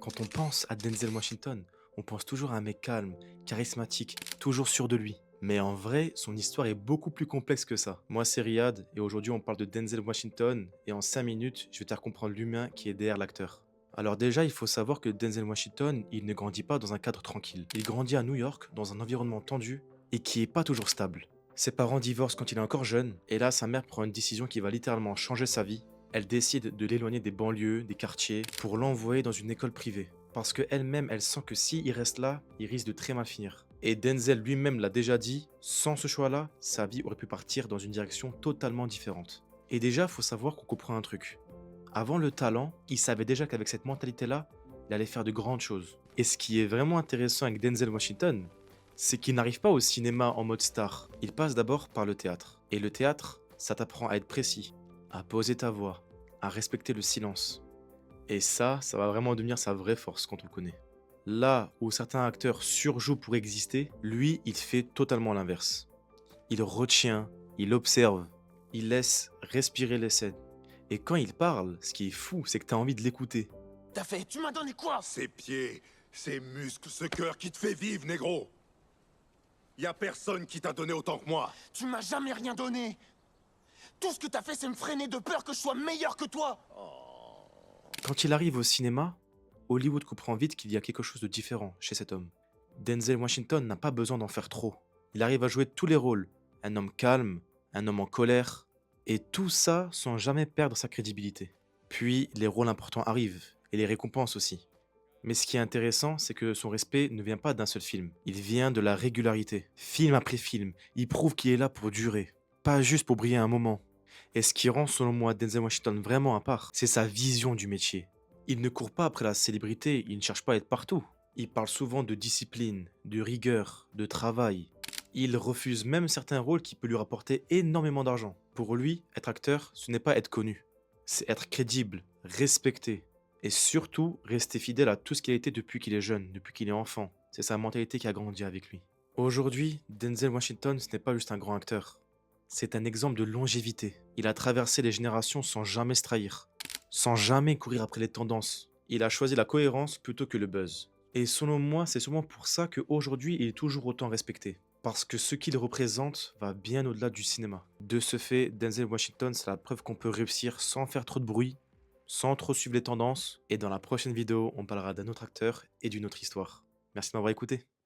Quand on pense à Denzel Washington, on pense toujours à un mec calme, charismatique, toujours sûr de lui. Mais en vrai, son histoire est beaucoup plus complexe que ça. Moi, c'est Riyad, et aujourd'hui, on parle de Denzel Washington, et en 5 minutes, je vais te faire comprendre l'humain qui est derrière l'acteur. Alors déjà, il faut savoir que Denzel Washington, il ne grandit pas dans un cadre tranquille. Il grandit à New York, dans un environnement tendu, et qui est pas toujours stable. Ses parents divorcent quand il est encore jeune, et là, sa mère prend une décision qui va littéralement changer sa vie. Elle décide de l'éloigner des banlieues, des quartiers, pour l'envoyer dans une école privée. Parce qu'elle-même, elle sent que s'il reste là, il risque de très mal finir. Et Denzel lui-même l'a déjà dit, sans ce choix-là, sa vie aurait pu partir dans une direction totalement différente. Et déjà, faut savoir qu'on comprend un truc. Avant le talent, il savait déjà qu'avec cette mentalité-là, il allait faire de grandes choses. Et ce qui est vraiment intéressant avec Denzel Washington, c'est qu'il n'arrive pas au cinéma en mode star. Il passe d'abord par le théâtre. Et le théâtre, ça t'apprend à être précis, à poser ta voix, à respecter le silence. Et ça va vraiment devenir sa vraie force quand on le connaît. Là où certains acteurs surjouent pour exister, lui, il fait totalement l'inverse. Il retient, il observe, il laisse respirer les scènes. Et quand il parle, ce qui est fou, c'est que t'as envie de l'écouter. T'as fait? Tu m'as donné quoi? Ces pieds, ces muscles, ce cœur qui te fait vivre, négro. Y a personne qui t'a donné autant que moi. Tu m'as jamais rien donné. Tout ce que t'as fait, c'est me freiner de peur que je sois meilleur que toi. Quand il arrive au cinéma, Hollywood comprend vite qu'il y a quelque chose de différent chez cet homme. Denzel Washington n'a pas besoin d'en faire trop. Il arrive à jouer tous les rôles. Un homme calme, un homme en colère, et tout ça sans jamais perdre sa crédibilité. Puis les rôles importants arrivent, et les récompenses aussi. Mais ce qui est intéressant, c'est que son respect ne vient pas d'un seul film. Il vient de la régularité. Film après film, il prouve qu'il est là pour durer, pas juste pour briller un moment. Et ce qui rend, selon moi, Denzel Washington vraiment à part, c'est sa vision du métier. Il ne court pas après la célébrité, il ne cherche pas à être partout. Il parle souvent de discipline, de rigueur, de travail. Il refuse même certains rôles qui peuvent lui rapporter énormément d'argent. Pour lui, être acteur, ce n'est pas être connu. C'est être crédible, respecté. Et surtout, rester fidèle à tout ce qu'il a été depuis qu'il est jeune, depuis qu'il est enfant. C'est sa mentalité qui a grandi avec lui. Aujourd'hui, Denzel Washington, ce n'est pas juste un grand acteur. C'est un exemple de longévité. Il a traversé les générations sans jamais se trahir, sans jamais courir après les tendances. Il a choisi la cohérence plutôt que le buzz. Et selon moi, c'est sûrement pour ça qu'aujourd'hui, il est toujours autant respecté. Parce que ce qu'il représente va bien au-delà du cinéma. De ce fait, Denzel Washington, c'est la preuve qu'on peut réussir sans faire trop de bruit, sans trop suivre les tendances. Et dans la prochaine vidéo, on parlera d'un autre acteur et d'une autre histoire. Merci de m'avoir écouté.